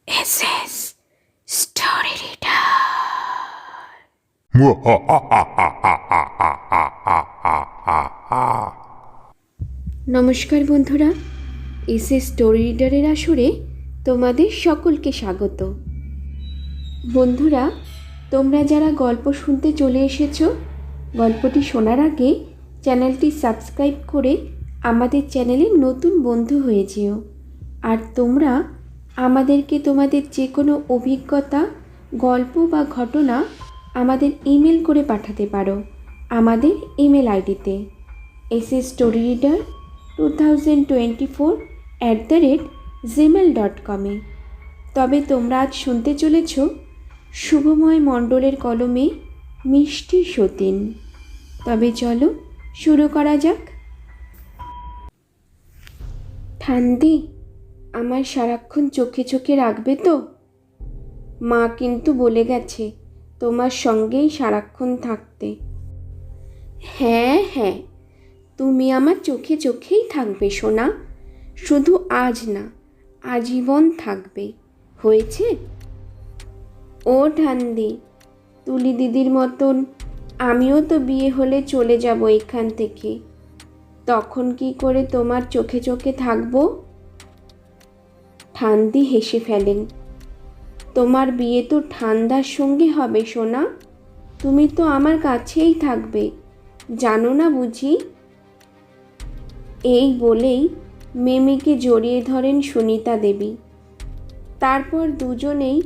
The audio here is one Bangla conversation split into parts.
SS story reader. নমস্কার বন্ধুরা, এসএস স্টোরি রিডারের আসরে তোমাদের সকলকে স্বাগত। বন্ধুরা, তোমরা যারা গল্প শুনতে চলে এসেছো, গল্পটি শোনার আগে চ্যানেলটি সাবস্ক্রাইব করে আমাদের চ্যানেলের নতুন বন্ধু হয়ে যেও। আর তোমরা আমাদেরকে তোমাদের যে কোনো অভিজ্ঞতা, গল্প বা ঘটনা আমাদের ইমেল করে পাঠাতে পারো আমাদের ইমেল আইডিতে ssstoryreader2024@gmail.com-এ। তবে তোমরা আজ শুনতে চলেছ শুভময় মণ্ডলের কলমে মিষ্টি সতীন। তবে চলো শুরু করা যাক। ঠান্দি, আমার সারাক্ষণ চোখে চোখে রাখবে তো? মা কিন্তু বলে গেছে তোমার সঙ্গেই সারাক্ষণ থাকতে। হ্যাঁ হ্যাঁ, তুমি আমার চোখে চোখেই থাকবে সোনা, শুধু আজ না, আজীবন থাকবে, হয়েছে? ও ঠান্দি, তুলি দিদির মতন আমিও তো বিয়ে হলে চলে যাব এখান থেকে, তখন কি করে তোমার চোখে চোখে থাকবো? ঠান্দি হেসে ফেলেন। তোমার বিয়ে তো ঠান্ডার সঙ্গে হবে সোনা, তুমি তো আমার কাছেই থাকবে, জানো না বুঝি? এই বলেই মিমিকে জড়িয়ে ধরেন সুনিতা দেবী। তারপর দুজনেই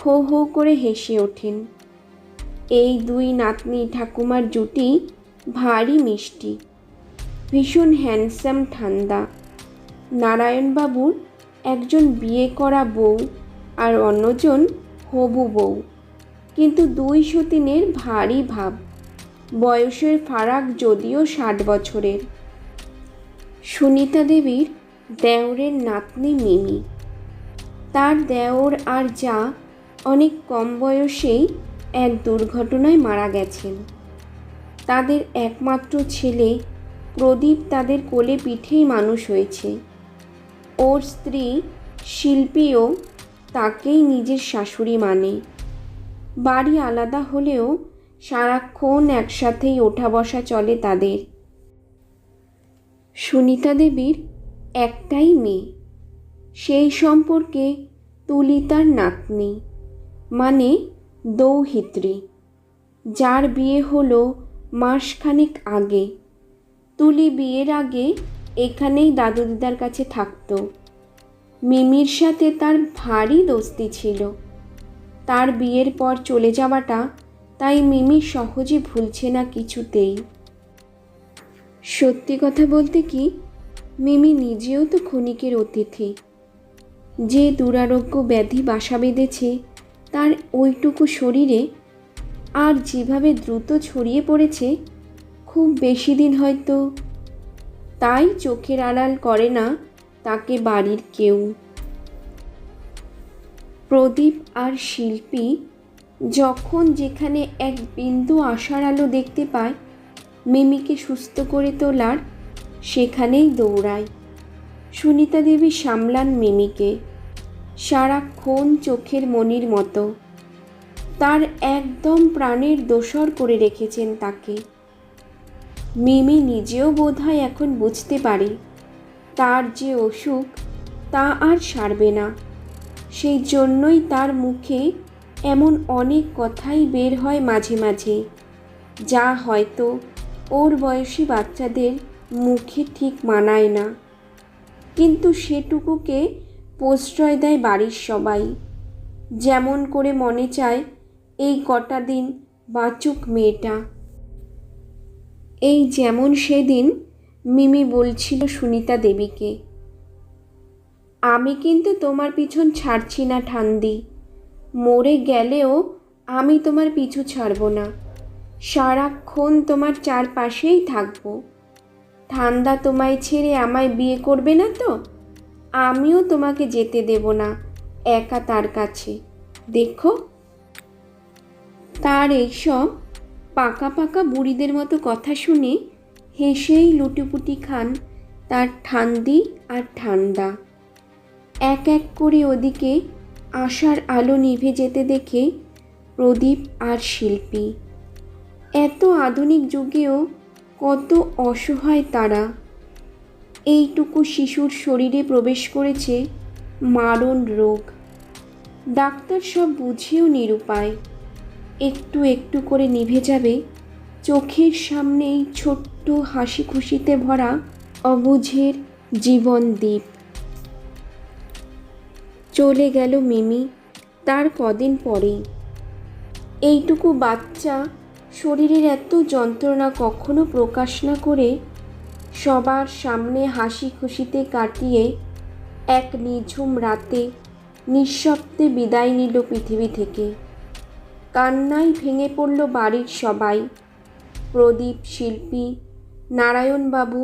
হো হো করে হেসে ওঠেন। এই দুই নাতনি ঠাকুমার জুটি ভারী মিষ্টি, ভীষণ হ্যান্ডসাম ঠান্ডা। নারায়ণবাবুর একজন বিয়ে করা বউ আর অন্যজন হবু বউ, কিন্তু দুই সতীনের ভারী ভাব। বয়সের ফারাক যদিও 60 বছরের। সুনিতা দেবীর দেওরের নাতনি মিমি। তার দেওর আর যা অনেক কম বয়সেই এক দুর্ঘটনায় মারা গেছেন। তাদের একমাত্র ছেলে প্রদীপ তাদের কোলে পিঠেই মানুষ হয়েছে। ওর স্ত্রী শিল্পীও তাকেই নিজের শাশুড়ি মানে। বাড়ি আলাদা হলেও সারাক্ষণ একসাথেই ওঠা বসা চলে তাদের। সুনিতা দেবীর একটাই মেয়ে, সেই সম্পর্কে তুলি তার নাতনি, মানে দৌহিত্রী, যার বিয়ে হলো মাসখানেক আগে। তুলি বিয়ের আগে এখানেই দাদু দিদার কাছে থাকতো। মিমির সাথে তার ভারী দোস্তি ছিল। তার বিয়ের পর চলে যাওয়াটা তাই মিমি সহজে ভুলছে না কিছুতেই। সত্যি কথা বলতে কি, মিমি নিজেও তো ক্ষণিকের অতিথি। যে দুরারোগ্য ব্যাধি বাসা বেঁধেছে তার ওইটুকু শরীরে, আর যেভাবে দ্রুত ছড়িয়ে পড়েছে, খুব বেশি দিন হয়তো, তাই চোখের আড়াল করে না তাকে বাড়ির কেউ। প্রদীপ আর শিল্পী যখন যেখানে এক বিন্দু আশার আলো দেখতে পায় মিমিকে সুস্থ করে তোলার, সেখানেই দৌড়ায়। সুনিতা দেবী সামলান মিমিকে, সারাক্ষণ চোখের মণির মতো। তার একদম প্রাণের দোসর করে রেখেছেন তাকে। মিমি নিজেও বোধহয় এখন বুঝতে পারে তার যে অসুখ তা আর সারবে না। সেই জন্যই তার মুখে এমন অনেক কথাই বের হয় মাঝে মাঝে, যা হয়তো ওর বয়সী বাচ্চাদের মুখে ঠিক মানায় না, কিন্তু সেটুকুকে প্রশ্রয় দেয় বাড়ির সবাই। যেমন করে মনে চায় এই কটা দিন বাঁচুক মেয়েটা। এই যেমন সেদিন মিমি বলছিল সুনিতা দেবীকে, আমি কিন্তু তোমার পিছন ছাড়ছি না ঠান্দি, মরে গেলেও আমি তোমার পিছু ছাড়ব না, সারাক্ষণ তোমার চারপাশেই থাকবো। ঠান্ডা তোমায় ছেড়ে আমায় বিয়ে করবে না তো? আমিও তোমাকে যেতে দেব না একা তার কাছে, দেখো। তার এইসব পাকা পাকা বুড়িদের মতো কথা শুনে হেসেই লুটুপুটি খান তার ঠান্দি আর ঠান্ডা। এক এক করে ওদিকে আশার আলো নিভে যেতে দেখে প্রদীপ আর শিল্পী এত আধুনিক যুগেও কত অসহায় তারা। এইটুকু শিশুর শরীরে প্রবেশ করেছে মারণ রোগ। ডাক্তার সব বুঝেও নিরুপায়। একটু একটু করে নিভে যাবে চোখের সামনেই ছোট্ট হাসি খুশিতে ভরা অবুঝের জীবন দ্বীপ। চলে গেল মিমি তার কদিন পরেই। এইটুকু বাচ্চা শরীরের এত যন্ত্রণা কখনো প্রকাশ না করে সবার সামনে হাসি খুশিতে কাটিয়ে এক নিঝুম রাতে নিঃশব্দে বিদায় নিল পৃথিবী থেকে। কান্নায় ভেঙে পড়ল বাড়ির সবাই। প্রদীপ, শিল্পী, নারায়ণবাবু,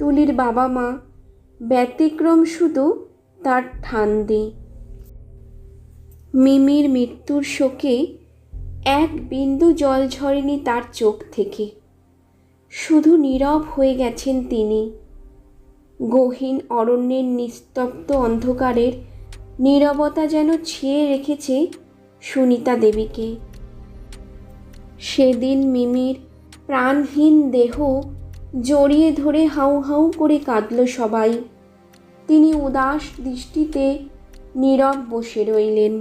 তুলির বাবা মা, ব্যতিক্রম শুধু তার ঠান্দি। মিমির মৃত্যুর শোকে এক বিন্দু জল ঝরেনি তার চোখ থেকে। শুধু নীরব হয়ে গেছেন তিনি। গহীন অরণ্যের নিস্তব্ধ অন্ধকারের নীরবতা যেন ছেয়ে রেখেছে সুনিতা দেবীকে। সেদিন মিমির প্রাণহীন দেহ জড়িয়ে ধরে হাউ হাউ করে কাঁদল সবাই। তিনি উদাস দৃষ্টিতে নীরব বসে রইলেন।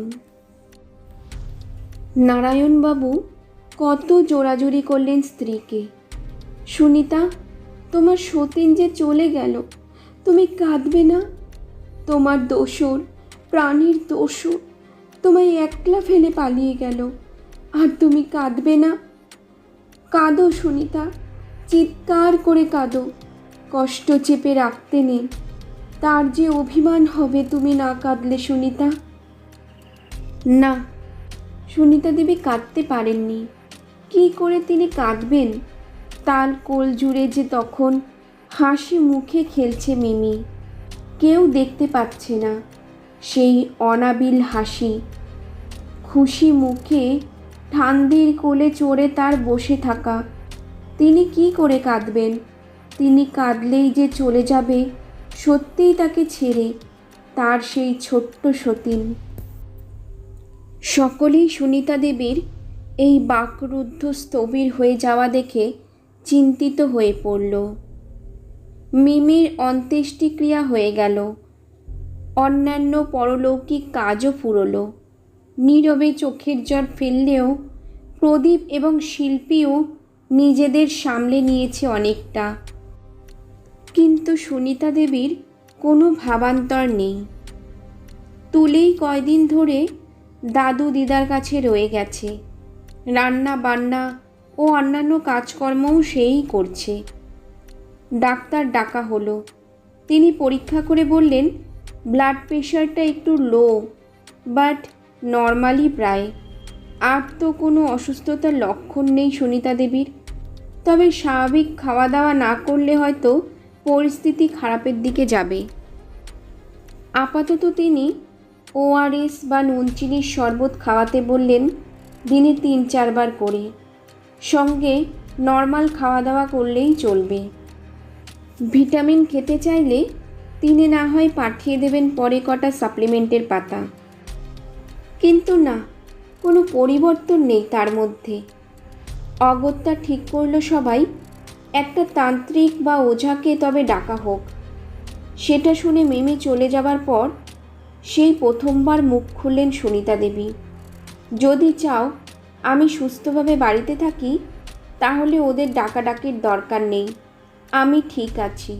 নারায়ণবাবু কত জোরাজুরি করলেন স্ত্রীকে, সুনিতা, তোমার সতীন যে চলে গেল, তুমি কাঁদবে না? তোমার দোসর, প্রাণীর দোসর তোমায় একলা ফেলে পালিয়ে গেল, আর তুমি কাঁদবে না? কাঁদো সুনিতা, চিৎকার করে কাঁদো। কষ্ট চেপে রাখতে নেই, তার যে অভিমান হবে তুমি না কাঁদলে সুনিতা। না, সুনিতা দেবী কাঁদতে পারেননি। কি করে তিনি কাঁদবেন? তার কোল জুড়ে যে তখন হাসি মুখে খেলছে মিমি। কেউ দেখতে পাচ্ছে না সেই অনাবিল হাসি। খুশি মুখে ঠান্দির কোলে চড়ে তার বসে থাকা। তিনি কি করে কাঁদবেন? তিনি কাঁদলেই যে চলে যাবে সত্যিই তাকে ছেড়ে, তার সেই ছোট্ট সতীন। সকলেই সুনিতা দেবীর এই বাকরুদ্ধ স্থবির হয়ে যাওয়া দেখে চিন্তিত হয়ে পড়ল। মিমির অন্ত্যেষ্টিক্রিয়া হয়ে গেল। অন্যান্য পরলৌকিক কাজও ফুরল। নীরবে চোখের জল ফেললেও প্রদীপ এবং শিল্পীও নিজেদের সামলে নিয়েছে অনেকটা। কিন্তু সুনিতা দেবীর কোনো ভাবান্তর নেই। তুলেই কয়দিন ধরে দাদু দিদার কাছে রয়ে গেছে। রান্না বান্না ও অন্যান্য কাজকর্মও সেই করছে। ডাক্তার ডাকা হলো। তিনি পরীক্ষা করে বললেন ব্লাড প্রেশারটা একটু লো, বাট নর্মালি প্রায়। আর তো কোনো অসুস্থতার লক্ষণ নেই সুনিতা দেবীর। তবে স্বাভাবিক খাওয়া দাওয়া না করলে হয়তো পরিস্থিতি খারাপের দিকে যাবে। আপাতত তিনি ORS বা নুন চিনির শরবত খাওয়াতে বললেন দিনে 3-4 বার করে। সঙ্গে নর্মাল খাওয়া দাওয়া করলেই চলবে। ভিটামিন খেতে চাইলে তিনি না হয় পাঠিয়ে দেবেন পরে কটা সাপ্লিমেন্টের পাতা। কিন্তু না, কোনো পরিবর্তন নেই তার মধ্যে। অগত্যা ঠিক করল সবাই একটা তান্ত্রিক বা ওঝাকে তবে ডাকা হোক। সেটা শুনে মিমি চলে যাবার পর সেই প্রথমবার মুখ খুললেন সুনিতা দেবী। যদি চাও আমি সুস্থভাবে বাড়িতে থাকি তাহলে ওদের ডাকাডাকির দরকার নেই, আমি ঠিক আছি।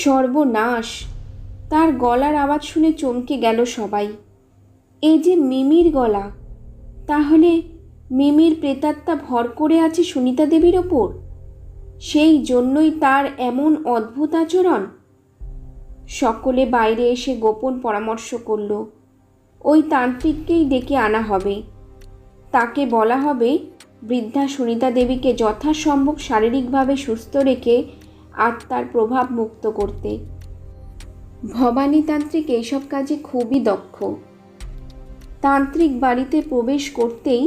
সর্বনাশ! তার গলার আওয়াজ শুনে চমকে গেল সবাই। এই যে মিমির গলা, তাহলে মিমির প্রেতাত্মা ভর করে আছে সুনিতা দেবীর ওপর। সেই জন্যই তার এমন অদ্ভুত আচরণ। সকলে বাইরে এসে গোপন পরামর্শ করল ওই তান্ত্রিককেই ডেকে আনা হবে। তাকে বলা হবে বৃদ্ধা সুনিতা দেবীকে যথাসম্ভব শারীরিকভাবে সুস্থ রেখে আত্মার প্রভাব মুক্ত করতে। ভবানী তান্ত্রিক এইসব কাজে খুবই দক্ষ। তান্ত্রিক বাড়িতে প্রবেশ করতেই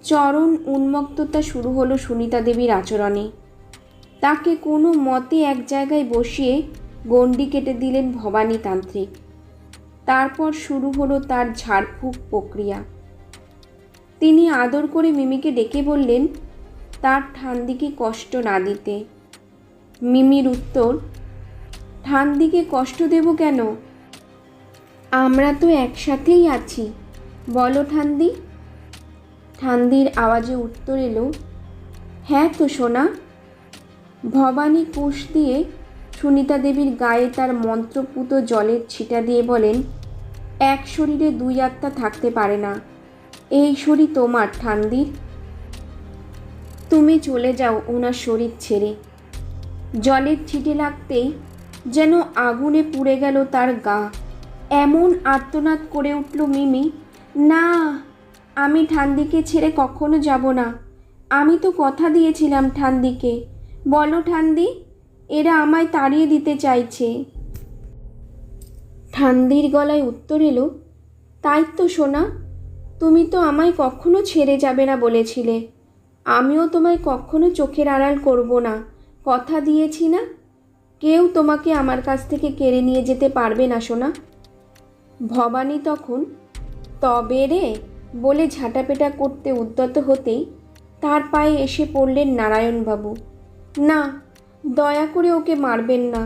চরম উন্মত্ততা শুরু হলো সুনিতা দেবীর আচরণে। তাকে কোনো মতে এক জায়গায় বসিয়ে গণ্ডি কেটে দিলেন ভবানী তান্ত্রিক। তারপর শুরু হলো তার ঝাড়ফুঁক প্রক্রিয়া। তিনি আদর করে মিমিকে ডেকে বললেন তার ঠান্দিকে কষ্ট না দিতে। মিমির উত্তর, ঠান্দিকে কষ্ট দেব কেন? আমরা তো একসাথেই আছি, বলো ঠান্দি। ঠান্দির আওয়াজে উত্তর এলো, হ্যাঁ তো সোনা। ভবানী কুশ দিয়ে সুনিতা দেবীর গায়ে তার মন্ত্রপুত জলের ছিটা দিয়ে বলেন, এক শরীরে দুই আত্মা থাকতে পারে না। এই শরীর তোমার ঠান্দির, তুমি চলে যাও ওনার শরীর ছেড়ে। জলের ছিটে লাগতেই যেন আগুনে পুড়ে গেল তার গা। এমন আর্তনাদ করে উঠল মিমি, না, আমি ঠান্দিকে ছেড়ে কখনো যাব না। আমি তো কথা দিয়েছিলাম ঠান্দিকে। বলো ঠান্দি, এরা আমায় তাড়িয়ে দিতে চাইছে। ঠান্দির গলায় উত্তর এলো, তাই তো সোনা, তুমি তো আমায় কখনো ছেড়ে যাবে না বলেছিলে। আমিও তোমায় কখনো চোখের আড়াল করব না, কথা দিয়েছি না। কেউ তোমাকে আমার কাছ থেকে কেড়ে নিয়ে যেতে পারবে না সোনা। ভবানী তখন তবে রে বলে ঝাঁটাপেটা করতে উদ্যত হতেই তার পায়ে এসে পড়লেন নারায়ণবাবু। না, দয়া করে ওকে মারবেন না,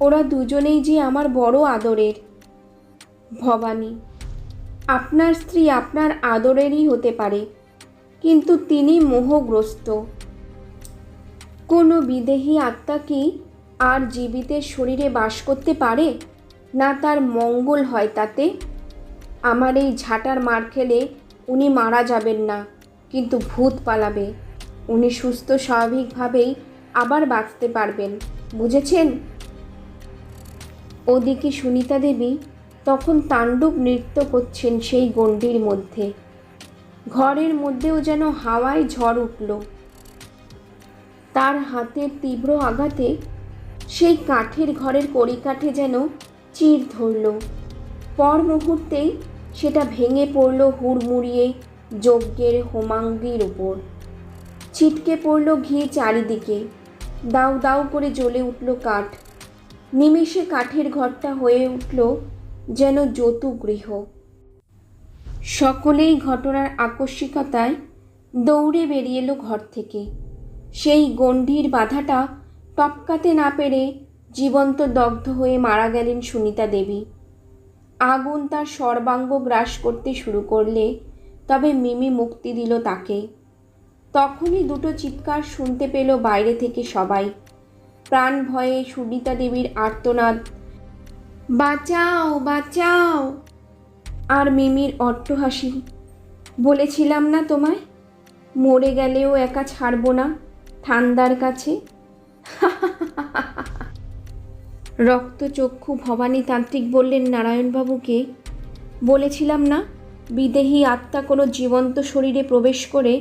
ওরা দুজনেই যে আমার বড় আদরের। ভবানী, আপনার স্ত্রী আপনার আদরেরই হতে পারে, কিন্তু তিনি মোহগ্রস্ত। কোনো বিদেহী আত্মা কি আর জীবিতের শরীরে বাস করতে পারে? না তার মঙ্গল হয় তাতে? আমার এই ঝাঁটার মার খেলে উনি মারা যাবেন না, কিন্তু ভূত পালাবে। উনি সুস্থ স্বাভাবিকভাবেই আবার বাঁচতে পারবেন, বুঝেছেন? ওদিকে সুনিতা দেবী তখন তাণ্ডব নৃত্য করছেন সেই গণ্ডির মধ্যে। ঘরের মধ্যেও যেন হাওয়ায় ঝড় উঠল। তার হাতের তীব্র আঘাতে সেই কাঠের ঘরের কড়িকাঠে যেন চির ধরল। পর মুহূর্তেই সেটা ভেঙে পড়ল হুড়মুড়িয়ে যজ্ঞের হোমাঙ্গির উপর। ছিটকে পড়ল ঘি চারিদিকে। দাউ দাউ করে জ্বলে উঠল কাঠ। নিমেষে কাঠের ঘরটা হয়ে উঠল যেন যতুগৃহ। সকলেই ঘটনার আকস্মিকতায় দৌড়ে বেরিয়ে এলো ঘর থেকে। সেই গণ্ডির বাধাটা টপকাতে না পেরে জীবন্ত দগ্ধ হয়ে মারা গেলেন সুনিতা দেবী। আগুন তার সর্বাঙ্গ গ্রাস করতে শুরু করলে তবে মিমি মুক্তি দিল তাকে। তখনই দুটো চিৎকার শুনতে পেল বাইরে থেকে সবাই। প্রাণ ভয়ে সুনিতা দেবীর আর্তনাদ, বাঁচাও বাঁচাও, আর মিমির অট্টহাসি, বলেছিলাম না তোমায়, মরে গেলেও একা ছাড়ব না ঠান্দার কাছে। রক্তচক্ষু ভবানী তান্ত্রিক বললেন নারায়ণবাবুকে, বলেছিলাম না বিদেহী আত্মা কোনো জীবন্ত শরীরে প্রবেশ করে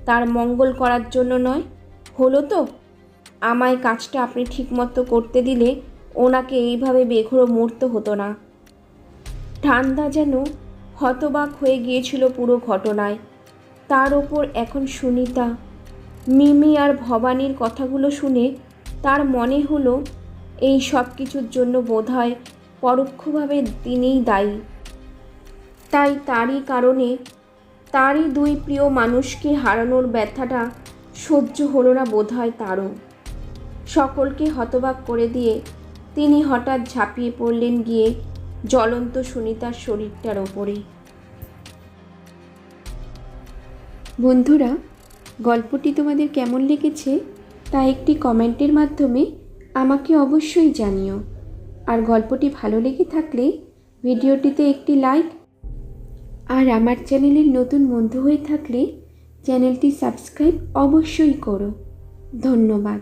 তার মঙ্গল করার জন্য নয়। হলো তো? আমায় কাজটা আপনি ঠিকমতো করতে দিলে ওনাকে এইভাবে বেঘোরে মরতে হতো না। ঠান্ডা যেন হতবাক হয়ে গিয়েছিল পুরো ঘটনায়। তার ওপর এখন সুনিতা, মিমি আর ভবানীর কথাগুলো শুনে তার মনে হলো এই সব কিছুর জন্য বোধহয় পরোক্ষভাবে তিনিই দায়ী। তাই তারই কারণে তারই দুই প্রিয় মানুষকে হারানোর ব্যথাটা সহ্য হলো না বোধহয় তারও। সকলকে হতবাক করে দিয়ে তিনি হঠাৎ ঝাঁপিয়ে পড়লেন গিয়ে জ্বলন্ত সুনিতার শরীরটার ওপরে। বন্ধুরা, গল্পটি তোমাদের কেমন লেগেছে তা একটি কমেন্টের মাধ্যমে আমাকে অবশ্যই জানিও। আর গল্পটি ভালো লেগে থাকলে ভিডিওটিতে একটি লাইক, আর আমার চ্যানেলের নতুন বন্ধু হয়ে থাকলে চ্যানেলটি সাবস্ক্রাইব অবশ্যই করো। ধন্যবাদ।